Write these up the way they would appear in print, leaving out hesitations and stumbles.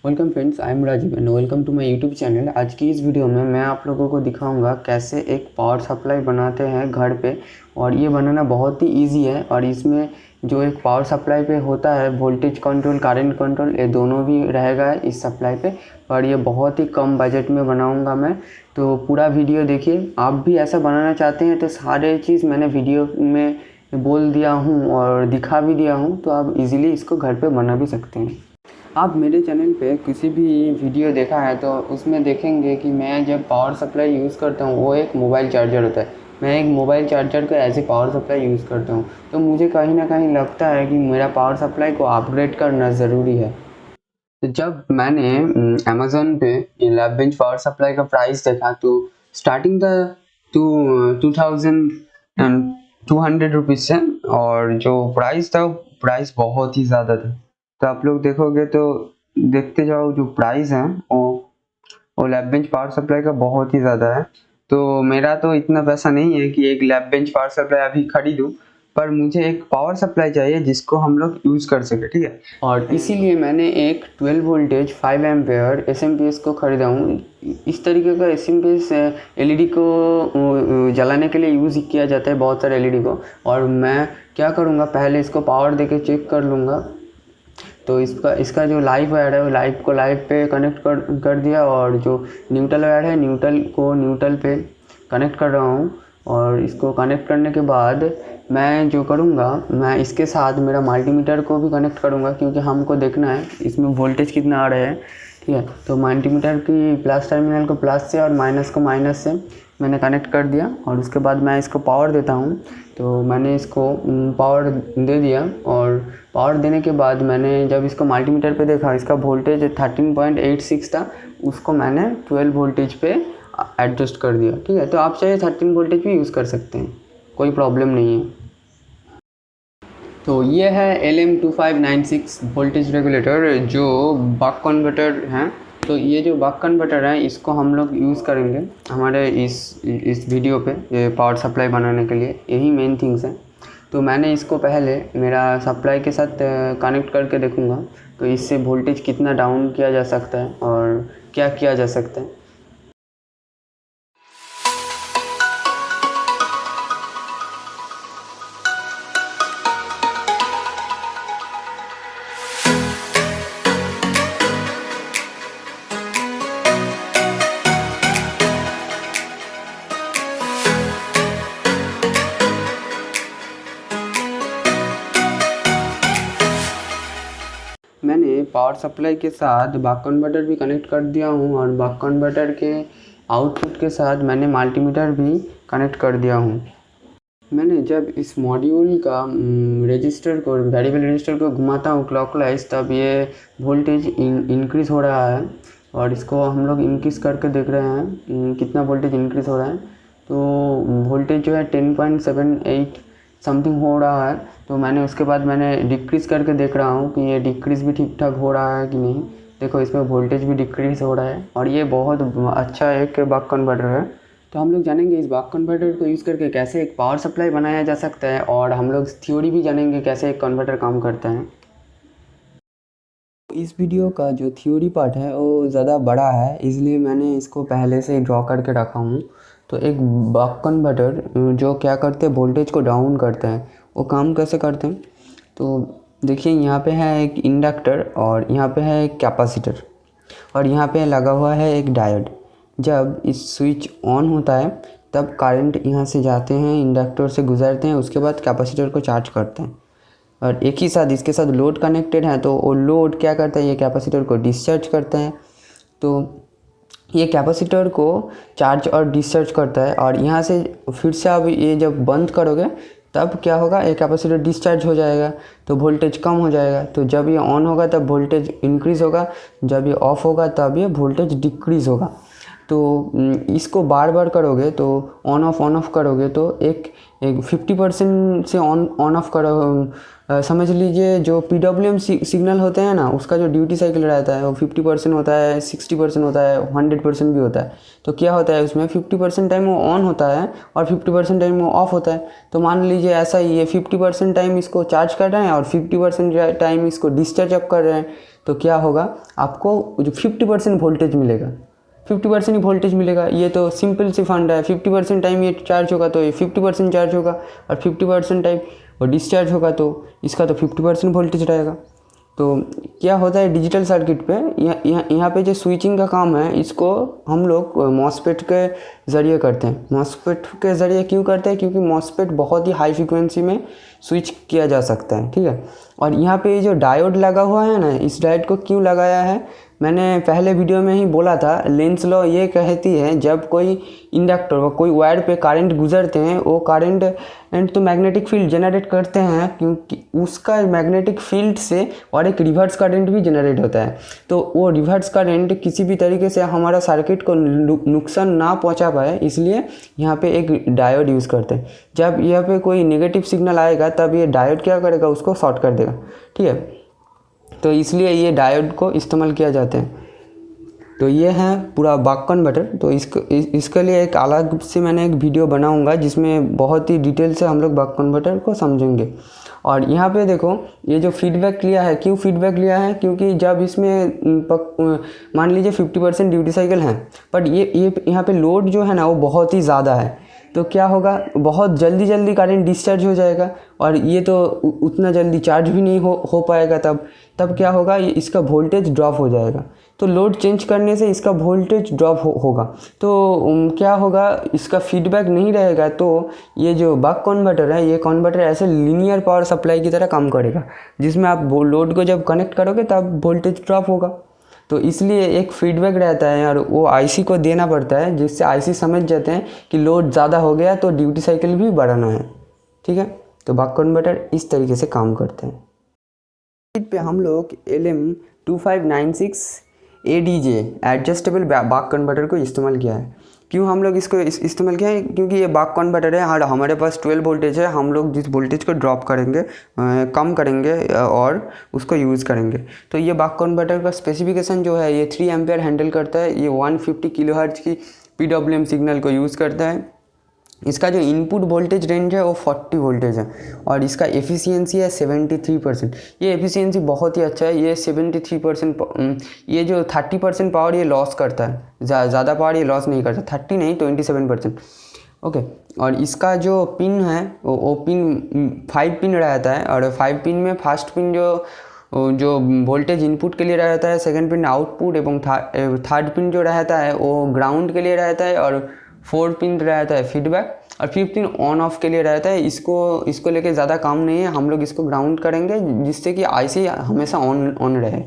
Welcome friends, I am Rajeev and welcome to my YouTube channel. आज की इस video में मैं आप लोगों को दिखाऊंगा कैसे एक पावर सप्लाई बनाते हैं घर पे। और ये बनाना बहुत ही इजी है। और इसमें जो एक पावर सप्लाई पे होता है वोल्टेज कंट्रोल, करंट कंट्रोल, ये दोनों भी रहेगा इस सप्लाई पे। और ये बहुत ही कम बजट में बनाऊंगा मैं, तो पूरा वीडियो देखिए। आप भी ऐसा बनाना चाहते हैं तो सारे चीज़ मैंने वीडियो में बोल दिया हूँ और दिखा भी दिया हूँ, तो आप इजीली इसको घर पे बना भी सकते हैं। आप मेरे चैनल पे किसी भी वीडियो देखा है तो उसमें देखेंगे कि मैं जब पावर सप्लाई यूज़ करता हूँ वो एक मोबाइल चार्जर होता है। मैं एक मोबाइल चार्जर को as a power supply use करता हूँ, तो मुझे कहीं ना कहीं लगता है कि मेरा पावर सप्लाई को अपग्रेड करना ज़रूरी है। तो जब मैंने अमेज़न पे ये लैब बेंच पावर सप्लाई का प्राइस देखा तो स्टार्टिंग था 2200 रुपीज़ से, और जो प्राइस था प्राइस बहुत ही ज़्यादा था। तो आप लोग देखोगे तो देखते जाओ, जो प्राइस है वो लैब बेंच पावर सप्लाई का बहुत ही ज़्यादा है। तो मेरा तो इतना पैसा नहीं है कि एक लैब बेंच पावर सप्लाई अभी खरीदूँ, पर मुझे एक पावर सप्लाई चाहिए जिसको हम लोग यूज़ कर सके, ठीक है। और इसीलिए मैंने एक 12 वोल्टेज 5 एम्पेयर एसएमपीएस को ख़रीदा हूँ। इस तरीके का एसएमपीएस एलईडी को जलाने के लिए यूज़ किया जाता है, बहुत सारे एलईडी को। और मैं क्या करूँगा, पहले इसको पावर देके चेक कर लूँगा। तो इसका जो लाइव वायर है वो लाइव को लाइव पे कनेक्ट कर दिया, और जो न्यूट्रल वायर है न्यूट्रल को न्यूट्रल पे कनेक्ट कर रहा हूँ। और इसको कनेक्ट करने के बाद मैं जो करूँगा, मैं इसके साथ मेरा मल्टीमीटर को भी कनेक्ट करूँगा, क्योंकि हमको देखना है इसमें वोल्टेज कितना आ रहा है, ठीक है। तो मल्टीमीटर की प्लस टर्मिनल को प्लस से और माइनस को माइनस से मैंने कनेक्ट कर दिया। और उसके बाद मैं इसको पावर देता हूँ। तो मैंने इसको पावर दे दिया, और पावर देने के बाद मैंने जब इसको मल्टीमीटर पे देखा, इसका वोल्टेज 13.86 था, उसको मैंने 12 वोल्टेज पे एडजस्ट कर दिया, ठीक है। तो आप चाहे 13 वोल्टेज भी यूज़ कर सकते हैं, कोई प्रॉब्लम नहीं है। तो ये है LM2596 वोल्टेज रेगुलेटर, जो बक कन्वर्टर हैं। तो ये जो बक कन्वर्टर है इसको हम लोग यूज़ करेंगे हमारे इस वीडियो पे, ये पावर सप्लाई बनाने के लिए। यही मेन थिंग्स हैं। तो मैंने इसको पहले मेरा सप्लाई के साथ कनेक्ट करके देखूँगा, तो इससे वोल्टेज कितना डाउन किया जा सकता है और क्या किया जा सकता है। मैंने पावर सप्लाई के साथ बक कन्वर्टर भी कनेक्ट कर दिया हूँ, और बक कन्वर्टर के आउटपुट के साथ मैंने मल्टीमीटर भी कनेक्ट कर दिया हूँ। मैंने जब इस मॉड्यूल का रजिस्टर को, वेरिएबल रजिस्टर को घुमाता हूँ क्लॉकवाइज, तब ये वोल्टेज इंक्रीज़ हो रहा है। और इसको हम लोग इंक्रीज़ करके देख रहे हैं कितना वोल्टेज इंक्रीज़ हो रहा है। तो वोल्टेज जो है 10.78 समथिंग हो रहा है। तो मैंने उसके बाद मैंने डिक्रीज़ करके देख रहा हूँ कि ये डिक्रीज़ भी ठीक ठाक हो रहा है कि नहीं। देखो, इसमें वोल्टेज भी डिक्रीज़ हो रहा है, और ये बहुत अच्छा एक बक कन्वर्टर है। तो हम लोग जानेंगे इस बक कन्वर्टर को यूज़ करके कैसे एक पावर सप्लाई बनाया जा सकता है, और हम लोग थ्योरी भी जानेंगे कैसे एक कन्वर्टर काम करता है। इस वीडियो का जो थ्योरी पार्ट है वो ज़्यादा बड़ा है, इसलिए मैंने इसको पहले से ड्रॉ करके रखा हूँ। तो एक बक कन्वर्टर जो क्या करते हैं, वोल्टेज को डाउन करते हैं, वो काम कैसे करते हैं। तो देखिए, यहाँ पे है एक इंडक्टर, और यहाँ पे है एक कैपेसिटर, और यहाँ पे लगा हुआ है एक डायोड। जब इस स्विच ऑन होता है तब करंट यहाँ से जाते हैं, इंडक्टर से गुजरते हैं, उसके बाद कैपेसिटर को चार्ज करते हैं। और एक ही साथ इसके साथ लोड कनेक्टेड है, तो वो लोड क्या करता है, ये कैपेसिटर को डिस्चार्ज करता है। तो ये कैपेसिटर को चार्ज और डिस्चार्ज करता है, और यहाँ से फिर से अब ये जब बंद करोगे तब क्या होगा, ये कैपेसिटर डिस्चार्ज हो जाएगा, तो वोल्टेज कम हो जाएगा। तो जब ये ऑन होगा तब वोल्टेज इंक्रीज़ होगा, जब ये ऑफ होगा तब ये वोल्टेज डिक्रीज़ होगा। तो इसको बार बार करोगे, तो ऑन ऑफ करोगे, तो एक 50% से ऑन ऑफ करो। समझ लीजिए, जो PWM सिग्नल होते हैं ना, उसका जो ड्यूटी साइकिल रहता है वो 50% होता है, 60% होता है, 100% भी होता है। तो क्या होता है, उसमें 50% टाइम वो ऑन होता है और 50% टाइम वो ऑफ होता है। तो मान लीजिए ऐसा ही, ये 50% टाइम इसको चार्ज कर रहे हैं और 50% टाइम इसको डिस्चार्ज अप कर रहे हैं। तो क्या होगा, आपको जो 50% वोल्टेज मिलेगा, 50% ही वोल्टेज मिलेगा। ये तो सिंपल सी फंड है, 50% टाइम ये चार्ज होगा तो ये 50% चार्ज होगा, और 50% टाइम और डिस्चार्ज होगा तो इसका तो 50% वोल्टेज रहेगा। तो क्या होता है डिजिटल सर्किट पे, यहाँ पे जो स्विचिंग का काम है इसको हम लोग मॉसफेट के ज़रिए करते हैं। मॉसफेट के ज़रिए क्यों करते हैं, क्योंकि मॉसफेट बहुत ही हाई फ्रिक्वेंसी में स्विच किया जा सकता है, ठीक है। और यहाँ पे जो डायोड लगा हुआ है ना, इस डायोड को क्यों लगाया है, मैंने पहले वीडियो में ही बोला था। लेंस लॉ ये कहती है जब कोई इंडक्टर व कोई वायर पे करंट गुजरते हैं, वो करंट एंड तो मैग्नेटिक फील्ड जनरेट करते हैं, क्योंकि उसका मैग्नेटिक फील्ड से और एक रिवर्स करंट भी जनरेट होता है। तो वो रिवर्स करंट किसी भी तरीके से हमारा सर्किट को नुकसान ना पहुंचा पाए, इसलिए यहाँ पे एक डायोड यूज़ करते हैं। जब यहाँ पे कोई नेगेटिव सिग्नल आएगा तब ये डायोड क्या करेगा, उसको शॉर्ट कर देगा, ठीक है। तो इसलिए ये डायोड को इस्तेमाल किया जाता है। तो ये है पूरा बक कन्वर्टर। तो इसके लिए एक अलग से मैंने एक वीडियो बनाऊंगा जिसमें बहुत ही डिटेल से हम लोग बक कन्वर्टर को समझेंगे। और यहाँ पे देखो ये जो फीडबैक लिया है, क्यों फीडबैक लिया है, क्योंकि जब इसमें मान लीजिए 50% ड्यूटी साइकिल है, बट ये यहाँ पे लोड जो है ना वो बहुत ही ज़्यादा है, तो क्या होगा, बहुत जल्दी करंट डिस्चार्ज हो जाएगा, और ये तो उतना जल्दी चार्ज भी नहीं हो पाएगा। तब क्या होगा, ये इसका वोल्टेज ड्रॉप हो जाएगा। तो लोड चेंज करने से इसका वोल्टेज ड्रॉप होगा। तो क्या होगा, इसका फीडबैक नहीं रहेगा। तो ये जो बक कन्वर्टर है, ये कन्वर्टर ऐसे लीनियर पावर सप्लाई की तरह काम करेगा, जिसमें आप लोड को जब कनेक्ट करोगे तब वोल्टेज ड्रॉप होगा। तो इसलिए एक फीडबैक रहता है और वो आईसी को देना पड़ता है, जिससे आईसी समझ जाते हैं कि लोड ज़्यादा हो गया तो ड्यूटी साइकिल भी बढ़ाना है, ठीक है। तो बक कन्वर्टर इस तरीके से काम करते हैं। पे हम लोग LM2596 ADJ adjustable buck converter को इस्तेमाल किया है। क्यों हम लोग इसको इस्तेमाल किया है, क्योंकि ये बक कन्वर्टर है और हमारे पास 12 वोल्टेज है। हम लोग जिस वोल्टेज को ड्रॉप करेंगे, कम करेंगे और उसको यूज़ करेंगे। तो ये बक कन्वर्टर का स्पेसिफिकेशन जो है, ये 3 एम्पियर हैंडल करता है। ये 150 किलोहर्ट्ज़ की PWM सिग्नल को यूज़ करता है। इसका जो इनपुट वोल्टेज रेंज है वो 40 वोल्टेज है, और इसका एफिशिएंसी है 73%। ये एफिशिएंसी बहुत ही अच्छा है। ये 73%, ये जो 30% पावर ये लॉस करता है, ज़्यादा पावर ये लॉस नहीं करता, 30 नहीं 27%, ओके। और इसका जो पिन है वो पिन 5 पिन रहता है, और 5 पिन में फर्स्ट पिन जो वोल्टेज इनपुट के लिए रहता है, सेकंड पिन आउटपुट, एवं थर्ड पिन जो रहता है वो ग्राउंड के लिए रहता है, और 4 पिन रहता है फीडबैक, और 5 पिन ऑन ऑफ के लिए रहता है। इसको लेके ज़्यादा काम नहीं है, हम लोग इसको ग्राउंड करेंगे जिससे कि आईसी हमेशा ऑन रहे,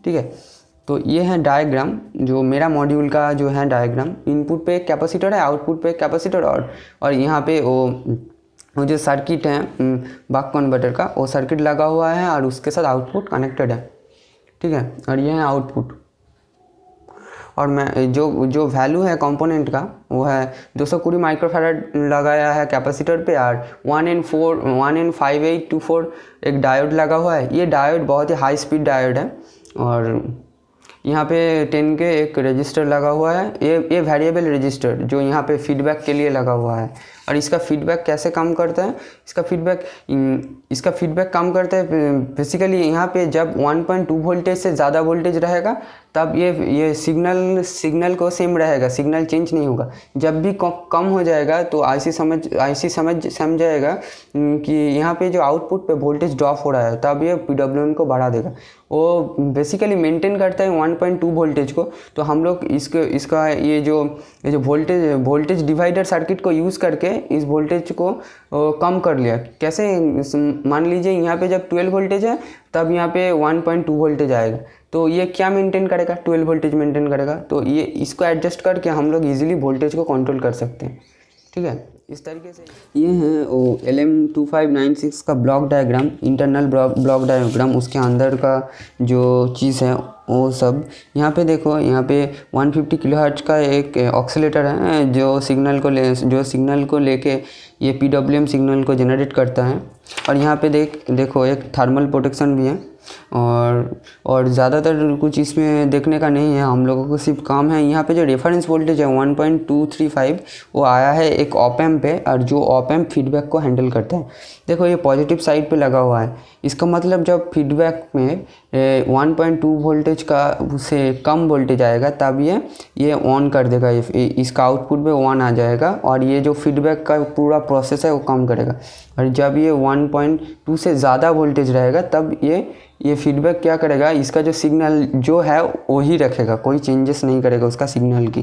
ठीक है। तो ये है डायग्राम, जो मेरा मॉड्यूल का जो है डायग्राम। इनपुट पे एक कैपेसिटर है, आउटपुट पे एक कैपेसिटर, और यहाँ पे वो जो सर्किट है बक कन्वर्टर का, वो सर्किट लगा हुआ है और उसके साथ आउटपुट कनेक्टेड है, ठीक है। और ये है आउटपुट, और मैं जो वैल्यू है कंपोनेंट का वो है 220 माइक्रोफैराड लगाया है कैपेसिटर पे, और 1N5824 एक डायोड लगा हुआ है। ये डायोड बहुत ही हाई स्पीड डायोड है, और यहाँ पे 10 के एक रजिस्टर लगा हुआ है। ये वेरिएबल रजिस्टर जो यहाँ पे फीडबैक के लिए लगा हुआ है। और इसका फीडबैक कैसे काम करता है, इसका फीडबैक काम करता है बेसिकली यहाँ पे जब 1.2 वोल्टेज से ज़्यादा वोल्टेज रहेगा तब ये सिग्नल को सेम रहेगा, सिग्नल चेंज नहीं होगा। जब भी कम हो जाएगा तो आईसी समझ जाएगा कि यहाँ पे जो आउटपुट पे वोल्टेज ड्रॉप हो रहा है, तब ये PWM को बढ़ा देगा। वो बेसिकली मेंटेन करता है 1.2 वोल्टेज को। तो हम लोग इसका ये जो वोल्टेज डिवाइडर सर्किट को यूज़ करके इस वोल्टेज को कम कर लिया। कैसे, मान लीजिए यहाँ पे जब 12 वोल्टेज है तब यहाँ पे 1.2 वोल्टेज आएगा, तो ये क्या मेंटेन करेगा, 12 वोल्टेज मेंटेन करेगा। तो ये इसको एडजस्ट करके हम लोग इजीली वोल्टेज को कंट्रोल कर सकते हैं, ठीक है। इस तरीके से ये है वो LM2596 का block diagram, internal block diagram, उसके अंदर का जो चीज़ है वो सब यहाँ पे देखो। यहाँ पे 150 किलोहर्ट्ज़ का एक ऑक्सीलेटर है जो सिग्नल को लेके ये PWM सिग्नल को जनरेट करता है। और यहाँ पे देखो एक थर्मल प्रोटेक्शन भी है और ज़्यादातर कुछ इसमें देखने का नहीं है, हम लोगों को सिर्फ काम है यहाँ पे जो रेफरेंस वोल्टेज है 1.235 वो आया है एक ऑप एम्प पे, और जो ऑप एम्प फीडबैक को हैंडल करता है। देखो ये पॉजिटिव साइड पे लगा हुआ है, इसका मतलब जब फीडबैक में 1.2 वोल्टेज का से कम वोल्टेज आएगा तब ये ऑन कर देगा, इसका आउटपुट पे 1 आ जाएगा और ये जो फीडबैक का पूरा प्रोसेस है वो काम करेगा। और जब ये 1.2 से ज़्यादा वोल्टेज रहेगा तब ये फीडबैक क्या करेगा, इसका जो सिग्नल जो है वही रखेगा, कोई चेंजेस नहीं करेगा उसका सिग्नल की।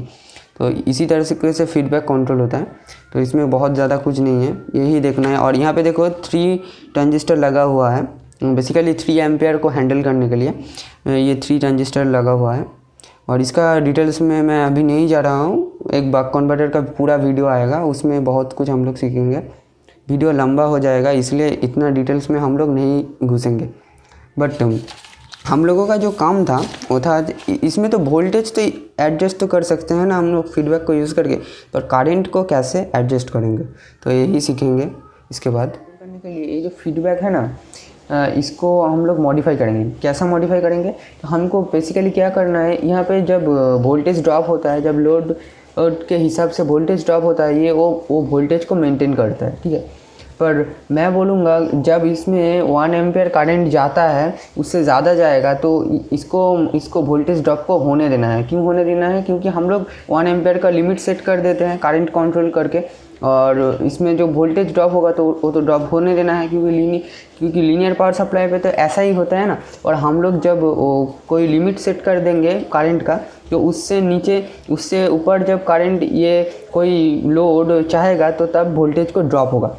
तो इसी तरह से फीडबैक कंट्रोल होता है। तो इसमें बहुत ज़्यादा कुछ नहीं है, यही देखना है। और यहाँ पे देखो 3 ट्रांजिस्टर लगा हुआ है, बेसिकली 3 एम्पियर को हैंडल करने के लिए ये 3 ट्रांजिस्टर लगा हुआ है। और इसका डिटेल्स में मैं अभी नहीं जा रहा हूँ, एक बक कन्वर्टर का पूरा वीडियो आएगा, उसमें बहुत कुछ हम लोग सीखेंगे। वीडियो लंबा हो जाएगा इसलिए इतना डिटेल्स में हम लोग नहीं घुसेंगे। बट हम लोगों का जो काम था वो था, इसमें तो वोल्टेज तो एडजस्ट तो कर सकते हैं ना हम लोग फीडबैक को यूज़ करके, पर करंट को कैसे एडजस्ट करेंगे तो यही सीखेंगे। इसके बाद करने के लिए ये जो फीडबैक है ना, इसको हम लोग मॉडिफाई करेंगे। कैसा मॉडिफाई करेंगे, तो हमको बेसिकली क्या करना है, यहाँ पे जब वोल्टेज ड्रॉप होता है, जब लोड के हिसाब से वोल्टेज ड्रॉप होता है, ये वो वोल्टेज को मेंटेन करता है, ठीक है। पर मैं बोलूँगा जब इसमें 1 एम्पियर करंट जाता है, उससे ज़्यादा जाएगा तो इसको वोल्टेज ड्रॉप को होने देना है। क्यों होने देना है, क्योंकि हम लोग 1 एम्पियर का लिमिट सेट कर देते हैं करंट कंट्रोल करके, और इसमें जो वोल्टेज ड्रॉप होगा तो वो तो ड्रॉप होने देना है, क्योंकि लीनियर पावर सप्लाई पे तो ऐसा ही होता है ना। और हम लोग जब कोई लिमिट सेट कर देंगे करंट का, तो उससे ऊपर जब करंट ये कोई लोड चाहेगा तो तब वोल्टेज को ड्रॉप होगा।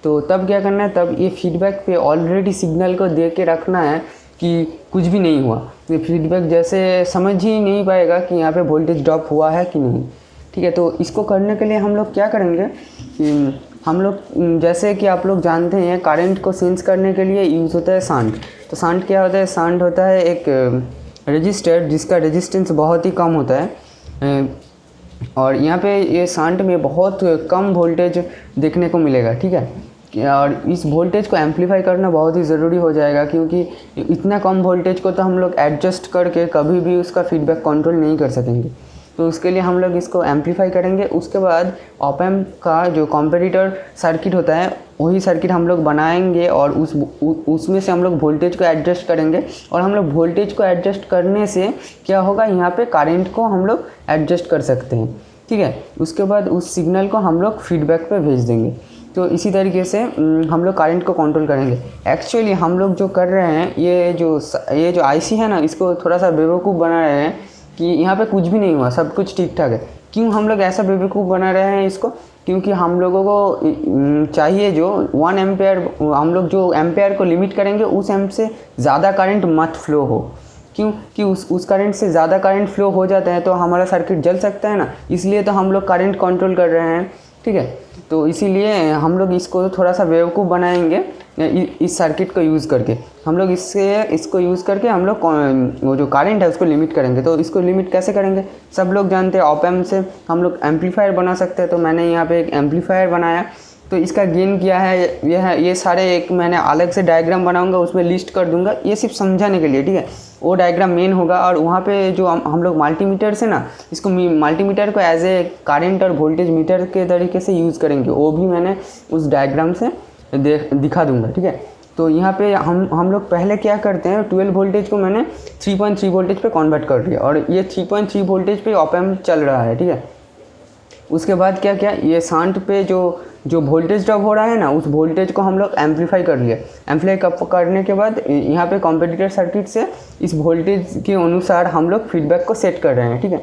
तो तब क्या करना है, तब ये फीडबैक पे ऑलरेडी सिग्नल को दे के रखना है कि कुछ भी नहीं हुआ। ये फीडबैक जैसे समझ ही नहीं पाएगा कि यहाँ पे वोल्टेज ड्रॉप हुआ है कि नहीं, ठीक है। तो इसको करने के लिए हम लोग क्या करेंगे कि हम लोग जैसे कि आप लोग जानते हैं करंट को सेंस करने के लिए यूज़ होता है शांट। तो शांट क्या होता है, शांट होता है एक रजिस्टर जिसका रेजिस्टेंस बहुत ही कम होता है, और यहाँ पे ये शांट में बहुत कम वोल्टेज देखने को मिलेगा, ठीक है। और इस वोल्टेज को एम्पलीफाई करना बहुत ही ज़रूरी हो जाएगा, क्योंकि इतना कम वोल्टेज को तो हम लोग एडजस्ट करके कभी भी उसका फीडबैक कंट्रोल नहीं कर सकेंगे। तो उसके लिए हम लोग इसको एम्पलीफाई करेंगे। उसके बाद ऑप एम्प का जो कॉम्पेटिटर सर्किट होता है वही सर्किट हम लोग बनाएंगे, और उसमें से हम लोग वोल्टेज को एडजस्ट करेंगे। और हम लोग वोल्टेज को एडजस्ट करने से क्या होगा, यहाँ पे करंट को हम लोग एडजस्ट कर सकते हैं, ठीक है। उसके बाद उस सिग्नल को हम लोग फीडबैक पे भेज देंगे। तो इसी तरीके से हम लोग करंट को कंट्रोल करेंगे। एक्चुअली हम लोग जो कर रहे हैं, ये जो आईसी है ना, इसको थोड़ा सा बेवकूफ़ बना रहे हैं कि यहाँ पे कुछ भी नहीं हुआ, सब कुछ ठीक ठाक है। क्यों हम लोग ऐसा बेवकूफ़ बना रहे हैं इसको, क्योंकि हम लोगों को चाहिए जो 1 एम्पेयर, हम लोग जो एम्पेयर को लिमिट करेंगे उस एम्प से ज़्यादा करंट मत फ्लो हो। क्यों कि उस करंट से ज़्यादा करंट फ्लो हो जाता है तो हमारा सर्किट जल सकता है ना, इसलिए तो हम लोग करंट कंट्रोल कर रहे हैं, ठीक है। तो इसीलिए हम लोग इसको थोड़ा सा बेवकूफ़ बनाएंगे इस सर्किट को यूज़ करके। हम लोग इसको यूज़ करके हम लोग वो जो करंट है उसको लिमिट करेंगे। तो इसको लिमिट कैसे करेंगे, सब लोग जानते हैं ऑप एम्प से हम लोग एम्पलीफायर बना सकते हैं। तो मैंने यहाँ पे एक एम्पलीफायर बनाया, तो इसका गेन क्या है, ये सारे एक मैंने अलग से डायग्राम बनाऊंगा, उसमें लिस्ट कर दूंगा, ये सिर्फ समझाने के लिए, ठीक है। वो डायग्राम मेन होगा, और वहाँ पे जो हम लोग मल्टीमीटर से ना, इसको मल्टीमीटर को एज ए करंट और वोल्टेज मीटर के तरीके से यूज़ करेंगे, वो भी मैंने उस डायग्राम से दिखा दूंगा, ठीक है। तो यहाँ पे हम लोग पहले क्या करते हैं, 12 वोल्टेज को मैंने 3.3 वोल्टेज पे कन्वर्ट कर दिया, और ये 3.3 वोल्टेज पे ऑप एम्प चल रहा है, ठीक है। उसके बाद क्या ये शांट पे जो वोल्टेज ड्रॉप हो रहा है ना, उस वोल्टेज को हम लोग एम्पलीफाई कर लिया। एम्पलीफाई करने के बाद यहाँ पे कॉम्पिटिटर सर्किट से इस वोल्टेज के अनुसार हम लोग फीडबैक को सेट कर रहे हैं, ठीक है।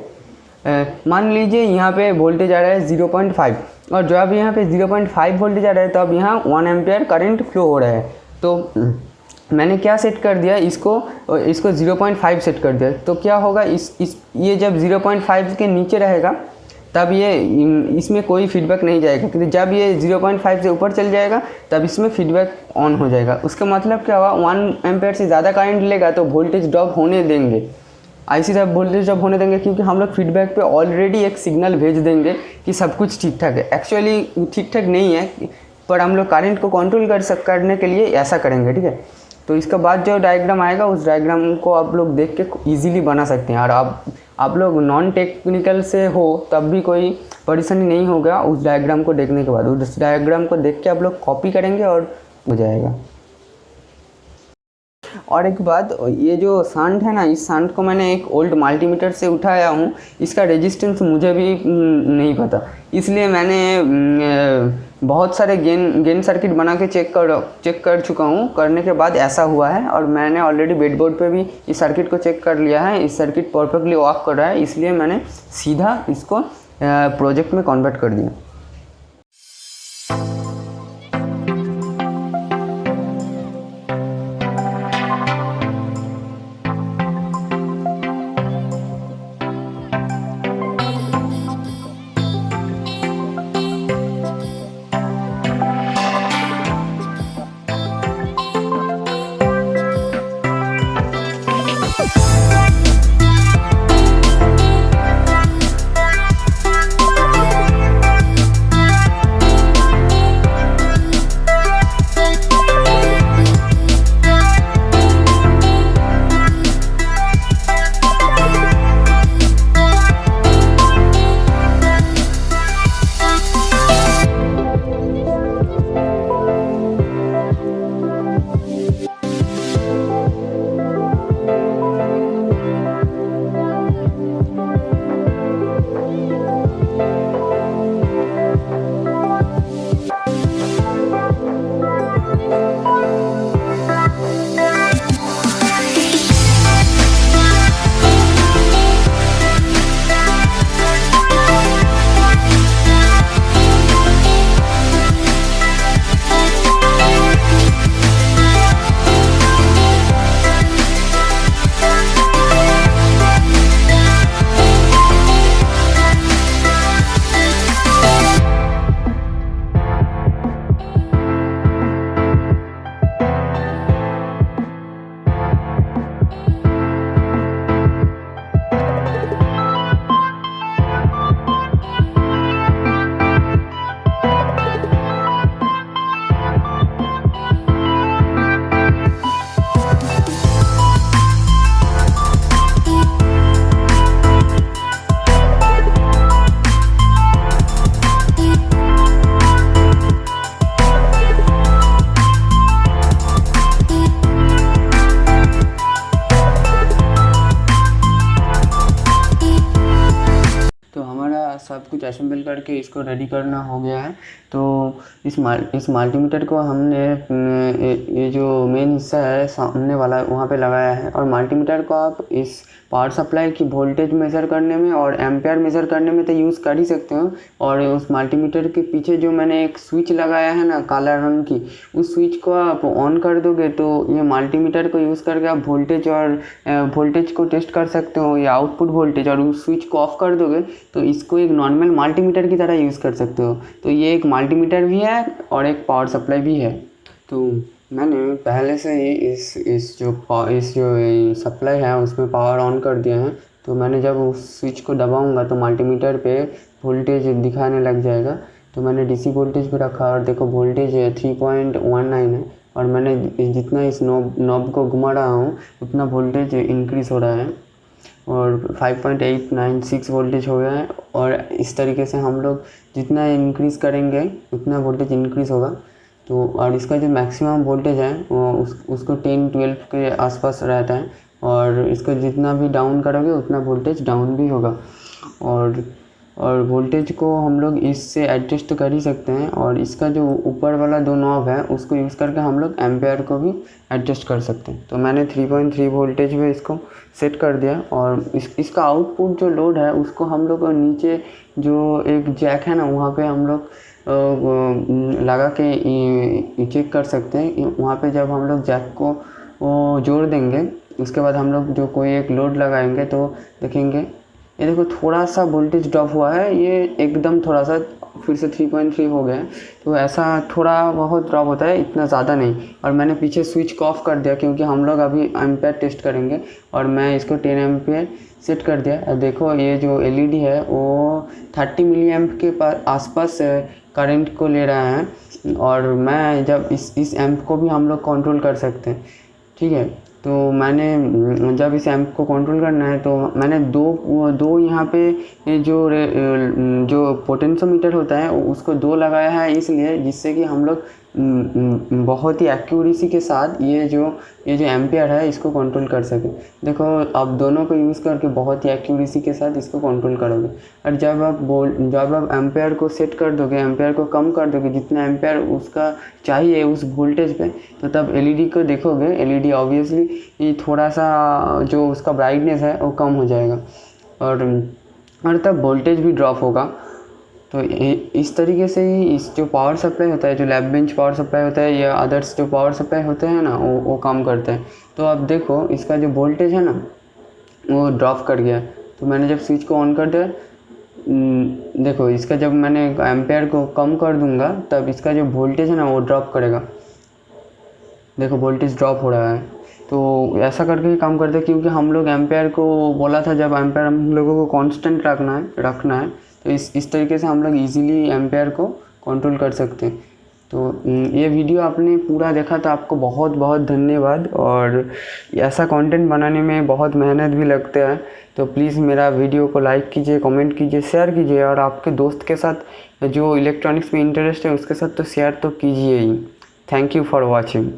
मान लीजिए यहाँ पे वोल्टेज आ रहा है 0.5, और जब यहाँ पे 0.5 वोल्टेज आ रहा है तब यहाँ 1 एम्पियर करंट फ्लो हो रहा है। तो मैंने क्या सेट कर दिया, इसको 0.5 सेट कर दिया। तो क्या होगा, ये जब 0.5 के नीचे रहेगा तब ये इसमें कोई फीडबैक नहीं जाएगा, क्योंकि जब ये 0.5 से ऊपर चल जाएगा तब इसमें फीडबैक ऑन हो जाएगा। उसका मतलब क्या हुआ, 1 एम्पेयर से ज़्यादा करंट लेगा तो वोल्टेज ड्रॉप होने देंगे। आईसी टाइप वोल्टेज जब होने देंगे, क्योंकि हम लोग फीडबैक पे ऑलरेडी एक सिग्नल भेज देंगे कि सब कुछ ठीक ठाक है। एक्चुअली ठीक ठाक नहीं है, पर हम लोग करंट को कंट्रोल करने के लिए ऐसा करेंगे, ठीक है। तो इसके बाद जो डायग्राम आएगा उस डायग्राम को आप लोग देख के ईजिली बना सकते हैं। और आप लोग नॉन टेक्निकल से हो तब भी कोई परेशानी नहीं होगा उस डायग्राम को देखने के बाद। उस डायग्राम को देख के आप लोग कॉपी करेंगे और हो जाएगा। और एक बात, ये जो सांड है ना, इस सांड को मैंने एक ओल्ड मल्टीमीटर से उठाया हूँ। इसका रेजिस्टेंस मुझे भी नहीं पता, इसलिए मैंने बहुत सारे गेन सर्किट बना के चेक कर चुका हूँ। करने के बाद ऐसा हुआ है, और मैंने ऑलरेडी ब्रेडबोर्ड पे भी इस सर्किट को चेक कर लिया है। इस सर्किट परफेक्टली वर्क कर रहा है, इसलिए मैंने सीधा इसको प्रोजेक्ट में कन्वर्ट कर दिया। सब कुछ असेंबल करके इसको रेडी करना हो गया है। तो इस मल्टीमीटर को हमने ये जो मेन हिस्सा है सामने वाला वहाँ पे लगाया है। और मल्टीमीटर को आप इस पावर सप्लाई की वोल्टेज मेज़र करने में और एम्पियर मेज़र करने में तो यूज़ कर ही सकते हो। और उस मल्टीमीटर के पीछे जो मैंने एक स्विच लगाया है ना काला रंग की, उस स्विच को आप ऑन कर दोगे तो ये मल्टीमीटर को यूज़ करके आप वोल्टेज को टेस्ट कर सकते हो, या आउटपुट वोल्टेज। और उस स्विच को ऑफ कर दोगे तो इसको एक नॉर्मल मल्टीमीटर की तरह यूज़ कर सकते हो। तो ये एक मल्टीमीटर भी है और एक पावर सप्लाई भी है। तो मैंने पहले से ही इस जो सप्लाई है उसमें पावर ऑन कर दिया है। तो मैंने जब उस स्विच को दबाऊंगा तो मल्टीमीटर पे वोल्टेज दिखाने लग जाएगा। तो मैंने डीसी वोल्टेज पे रखा और देखो वोल्टेज 3.19 है। और मैंने जितना इस नॉब को घुमा रहा हूँ उतना वोल्टेज इंक्रीज़ हो रहा है और 5.896 वोल्टेज हो गया है। और इस तरीके से हम लोग जितना इंक्रीज़ करेंगे उतना वोल्टेज इंक्रीज़ होगा। तो और इसका जो मैक्सिमम वोल्टेज है उसको 10-12 के आसपास रहता है। और इसको जितना भी डाउन करोगे उतना वोल्टेज डाउन भी होगा। और वोल्टेज को हम लोग इससे एडजस्ट तो कर ही सकते हैं। और इसका जो ऊपर वाला 2 नॉब है उसको यूज़ करके हम लोग एम्पेयर को भी एडजस्ट कर सकते हैं। तो मैंने 3.3 वोल्टेज में इसको सेट कर दिया। और इसका आउटपुट जो लोड है उसको हम लोग नीचे जो एक जैक है ना वहाँ पे हम लोग लगा के चेक कर सकते हैं। वहाँ पे जब हम लोग जैक को जोड़ देंगे उसके बाद हम लोग जो कोई एक लोड लगाएंगे तो देखेंगे ये देखो थोड़ा सा वोल्टेज ड्रॉप हुआ है, ये एकदम थोड़ा सा फिर से 3.3 हो गया है। तो ऐसा थोड़ा बहुत ड्रॉप होता है, इतना ज़्यादा नहीं। और मैंने पीछे स्विच को ऑफ कर दिया क्योंकि हम लोग अभी एम्पेयर टेस्ट करेंगे, और मैं इसको 10 एम्पेयर सेट कर दिया। और देखो ये जो एलईडी है वो 30 मिली एम्प के आसपास करंट को ले रहा है, और मैं जब इस एम्प को भी हम लोग कंट्रोल कर सकते हैं, ठीक है। तो मैंने जब इस एम्प को कंट्रोल करना है तो मैंने दो यहाँ पे ये जो पोटेंशियोमीटर होता है उसको 2 लगाया है, इसलिए जिससे कि हम लोग बहुत ही एक्यूरेसी के साथ ये जो एम्पियर है इसको कंट्रोल कर सके। देखो आप दोनों को यूज़ करके बहुत ही एक्यूरेसी के साथ इसको कंट्रोल करोगे। और जब आप एम्पियर को सेट कर दोगे, एम्पियर को कम कर दोगे जितना एम्पियर उसका चाहिए उस वोल्टेज पे, तो तब एलईडी को देखोगे, एलईडी ऑब्वियसली ये थोड़ा सा जो उसका ब्राइटनेस है वो कम हो जाएगा, और तब वोल्टेज भी ड्रॉप होगा। तो इस तरीके से ही इस जो पावर सप्लाई होता है, जो लैब बेंच पावर सप्लाई होता है या अदर्स जो पावर सप्लाई होते हैं ना, वो काम करते हैं। तो अब देखो इसका जो वोल्टेज है ना वो ड्रॉप कर गया। तो मैंने जब स्विच को ऑन कर दिया, देखो इसका जब मैंने एम्पेयर को कम कर दूंगा तब इसका जो वोल्टेज है ना वो ड्रॉप करेगा। देखो वोल्टेज ड्रॉप हो रहा है। तो ऐसा करके ही काम करते हैं, क्योंकि हम लोग एम्पेयर को बोला था जब एम्पेयर हम लोगों को कांस्टेंट रखना है तो इस तरीके से हम लोग इजीली एम्पेयर को कंट्रोल कर सकते हैं। तो ये वीडियो आपने पूरा देखा तो आपको बहुत बहुत धन्यवाद। और ऐसा कंटेंट बनाने में बहुत मेहनत भी लगता है, तो प्लीज़ मेरा वीडियो को लाइक कीजिए, कमेंट कीजिए, शेयर कीजिए, और आपके दोस्त के साथ जो इलेक्ट्रॉनिक्स में इंटरेस्ट है उसके साथ तो शेयर तो कीजिए ही। Thank you for watching.